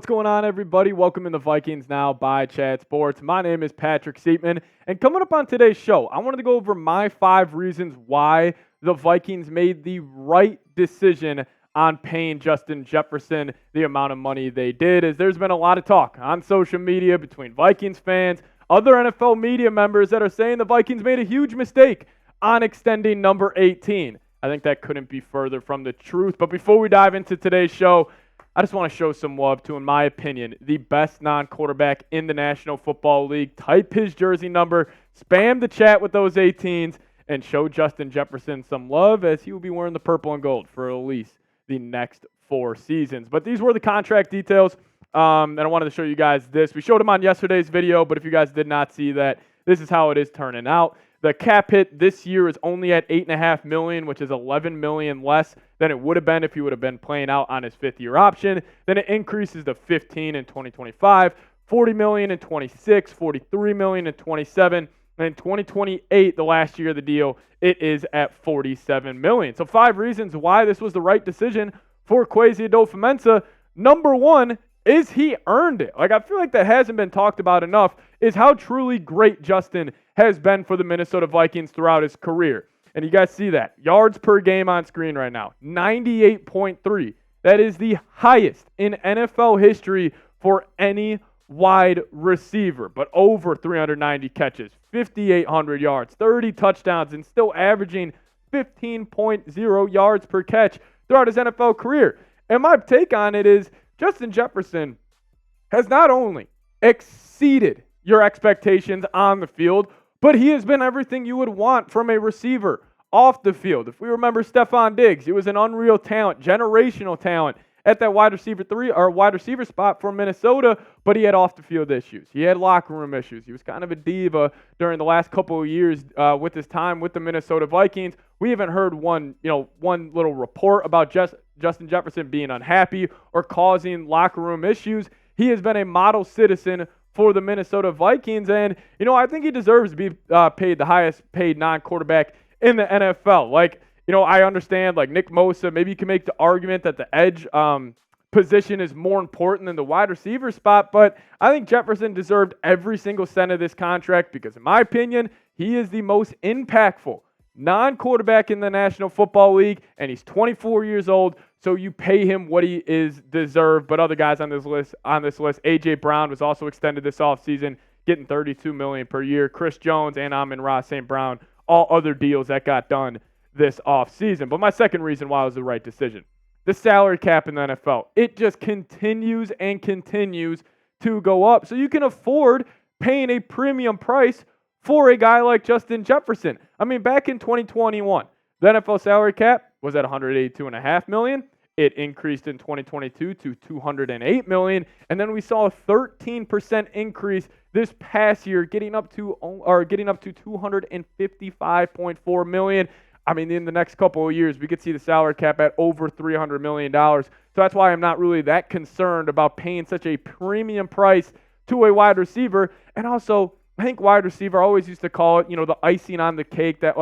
What's going on, everybody? Welcome in the Vikings Now by Chad Sports. My name is Patrick Siepman, and coming up on today's show, I wanted to go over my 5 reasons why the Vikings made the right decision on paying Justin Jefferson the amount of money they did, as there's been a lot of talk on social media between Vikings fans, other NFL media members that are saying the Vikings made a huge mistake on extending number 18. I think that couldn't be further from the truth. But before we dive into today's show, I just want to show some love to, in my opinion, the best non-quarterback in the National Football League. Type his jersey number, spam the chat with those 18s, and show Justin Jefferson some love, as he will be wearing the purple and gold for at least the next 4 seasons. But these were the contract details, and I wanted to show you guys this. We showed them on yesterday's video, but if you guys did not see that, this is how it is turning out. The cap hit this year is only at $8.5 million, which is $11 million less than it would have been if he would have been playing out on his 5th-year option. Then it increases to $15 million in 2025, $40 million in 26, $43 million in 27, and in 2028, the last year of the deal, it is at $47 million. So 5 reasons why this was the right decision for Kwesi Adofo-Mensah. Number 1 is he earned it. I feel like that hasn't been talked about enough, is how truly great Justin has been for the Minnesota Vikings throughout his career. And you guys see that. Yards per game on screen right now, 98.3. That is the highest in NFL history for any wide receiver, but over 390 catches, 5,800 yards, 30 touchdowns, and still averaging 15.0 yards per catch throughout his NFL career. And my take on it is Justin Jefferson has not only exceeded your expectations on the field, but he has been everything you would want from a receiver off the field. If we remember Stephon Diggs, he was an unreal talent, generational talent at that wide receiver spot for Minnesota, but he had off the field issues. He had locker room issues. He was kind of a diva during the last couple of years with his time with the Minnesota Vikings. We haven't heard one little report about Justin Jefferson being unhappy or causing locker room issues. He has been a model citizen for the Minnesota Vikings, and I think he deserves to be paid the highest paid non-quarterback in the NFL. I understand, Nick Bosa, maybe you can make the argument that the edge position is more important than the wide receiver spot, but I think Jefferson deserved every single cent of this contract because, in my opinion, he is the most impactful non-quarterback in the National Football League, and he's 24 years old, so you pay him what he is deserved. But other guys on this list, A.J. Brown was also extended this offseason, getting $32 million per year. Chris Jones and Amon-Ra St. Brown, all other deals that got done this offseason. But my second reason why it was the right decision, the salary cap in the NFL. It just continues and continues to go up. So you can afford paying a premium price for a guy like Justin Jefferson. Back in 2021, the NFL salary cap was at $182.5 million. It increased in 2022 to $208 million, and then we saw a 13% increase this past year, getting up to $255.4 million. In the next couple of years, we could see the salary cap at over $300 million. So that's why I'm not really that concerned about paying such a premium price to a wide receiver. And also, I think wide receiver, I always used to call it, the icing on the cake that,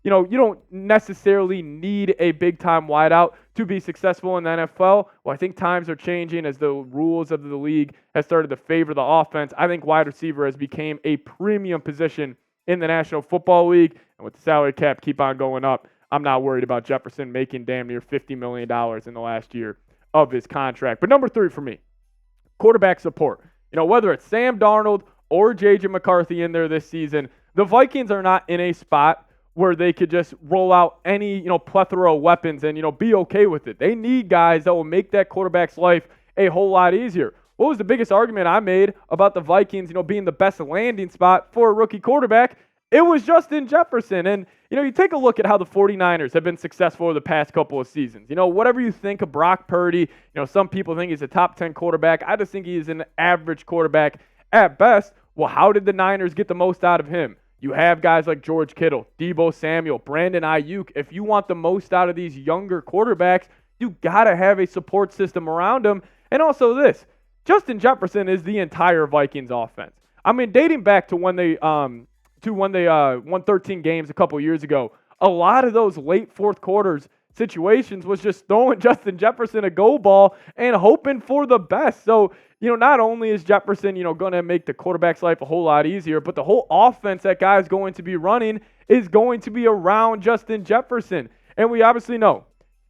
you don't necessarily need a big-time wideout to be successful in the NFL. Well, I think times are changing as the rules of the league have started to favor the offense. I think wide receiver has become a premium position in the National Football League, and with the salary cap keep on going up, I'm not worried about Jefferson making damn near $50 million in the last year of his contract. But number 3 for me, quarterback support. Whether it's Sam Darnold or J.J. McCarthy in there this season, the Vikings are not in a spot where they could just roll out any, plethora of weapons and, be okay with it. They need guys that will make that quarterback's life a whole lot easier. What was the biggest argument I made about the Vikings, being the best landing spot for a rookie quarterback? It was Justin Jefferson. And, you take a look at how the 49ers have been successful over the past couple of seasons. Whatever you think of Brock Purdy, some people think he's a top 10 quarterback. I just think he's an average quarterback at best. Well, how did the Niners get the most out of him? You have guys like George Kittle, Deebo Samuel, Brandon Ayuk. If you want the most out of these younger quarterbacks, you got to have a support system around them. And also this, Justin Jefferson is the entire Vikings offense. Dating back to when they won 13 games a couple years ago, a lot of those late fourth quarters, situations was just throwing Justin Jefferson a go ball and hoping for the best. So, not only is Jefferson, going to make the quarterback's life a whole lot easier, but the whole offense that guy's going to be running is going to be around Justin Jefferson. And we obviously know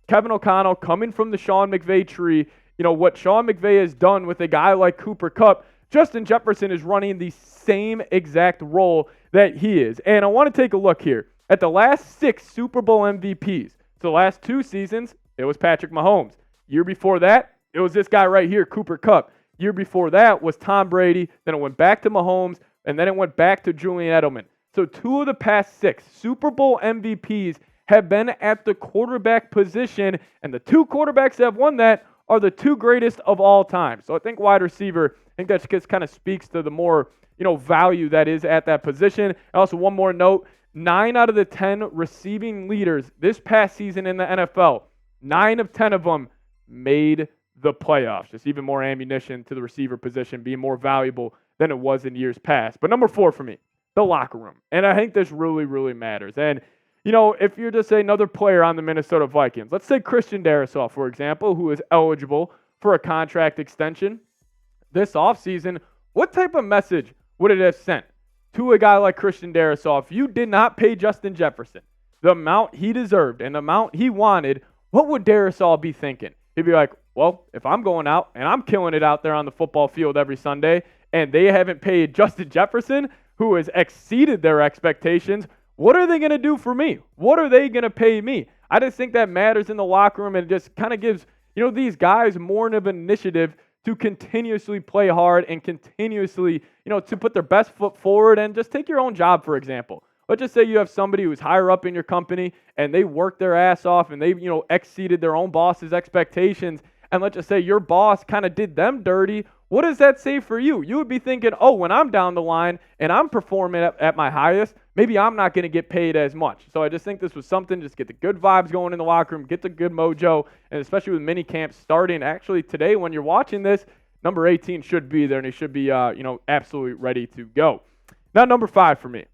Kevin O'Connell coming from the Sean McVay tree, what Sean McVay has done with a guy like Cooper Kupp, Justin Jefferson is running the same exact role that he is. And I want to take a look here at the last 6 Super Bowl MVPs. So the last 2 seasons, it was Patrick Mahomes. Year before that, it was this guy right here, Cooper Kupp. Year before that was Tom Brady. Then it went back to Mahomes, and then it went back to Julian Edelman. So 2 of the past 6 Super Bowl MVPs have been at the quarterback position, and the 2 quarterbacks that have won that are the 2 greatest of all time. So I think wide receiver, I think that just kind of speaks to the more, value that is at that position. And also one more note, 9 out of the 10 receiving leaders this past season in the NFL, 9 of 10 of them made the playoffs. Just even more ammunition to the receiver position being more valuable than it was in years past. But number 4 for me, the locker room. And I think this really, really matters. And if you're just another player on the Minnesota Vikings, let's say Christian Darrisaw, for example, who is eligible for a contract extension this offseason, what type of message would it have sent to a guy like Christian Darrisaw if you did not pay Justin Jefferson the amount he deserved and the amount he wanted? What would Darrisaw be thinking? He'd be like, well, if I'm going out and I'm killing it out there on the football field every Sunday and they haven't paid Justin Jefferson, who has exceeded their expectations, what are they going to do for me? What are they going to pay me? I just think that matters in the locker room, and it just kind of gives, these guys more of an initiative to continuously play hard and continuously, to put their best foot forward and just take your own job, for example. Let's just say you have somebody who's higher up in your company and they work their ass off and they, exceeded their own boss's expectations. And let's just say your boss kind of did them dirty. What does that say for you? You would be thinking, oh, when I'm down the line and I'm performing at my highest, maybe I'm not going to get paid as much. So I just think this was something, just get the good vibes going in the locker room, get the good mojo, and especially with mini camp starting. Actually, today when you're watching this, number 18 should be there, and he should be, absolutely ready to go. Now, number 5 for me.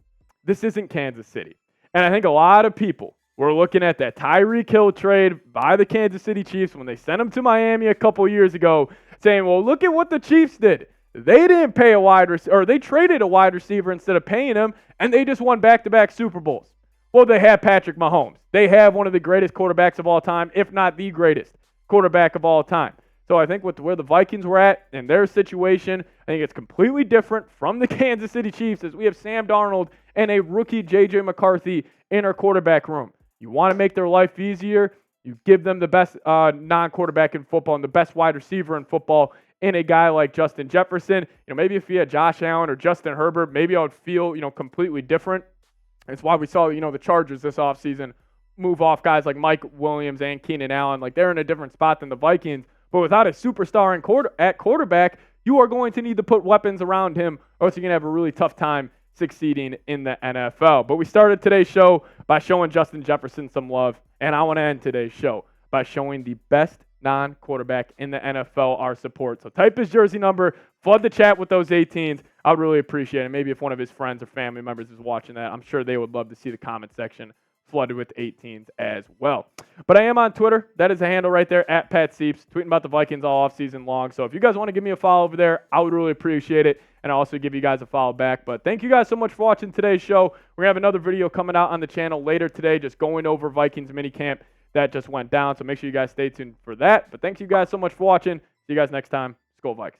This isn't Kansas City. And I think a lot of people were looking at that Tyreek Hill trade by the Kansas City Chiefs when they sent him to Miami a couple years ago, saying, well, look at what the Chiefs did. They didn't pay a wide receiver, or they traded a wide receiver instead of paying him, and they just won back-to-back Super Bowls. Well, they have Patrick Mahomes. They have one of the greatest quarterbacks of all time, if not the greatest quarterback of all time. So I think with where the Vikings were at in their situation, I think it's completely different from the Kansas City Chiefs, as we have Sam Darnold and a rookie J.J. McCarthy in our quarterback room. You want to make their life easier, you give them the best non-quarterback in football and the best wide receiver in football in a guy like Justin Jefferson. Maybe if he had Josh Allen or Justin Herbert, maybe I would feel, completely different. It's why we saw, the Chargers this offseason move off guys like Mike Williams and Keenan Allen. Like, they're in a different spot than the Vikings. But without a superstar at quarterback, you are going to need to put weapons around him, or else you're going to have a really tough time succeeding in the NFL. But we started today's show by showing Justin Jefferson some love, and I want to end today's show by showing the best non-quarterback in the NFL our support. So type his jersey number, flood the chat with those 18s. I would really appreciate it. Maybe if one of his friends or family members is watching that, I'm sure they would love to see the comment section flooded with 18s as well. But I am on Twitter. That is the handle right there, at Pat Sieps, tweeting about the Vikings all offseason long. So if you guys want to give me a follow over there, I would really appreciate it. And I'll also give you guys a follow back. But thank you guys so much for watching today's show. We're going to have another video coming out on the channel later today, just going over Vikings minicamp that just went down. So make sure you guys stay tuned for that. But thanks you guys so much for watching. See you guys next time. Skol Vikes.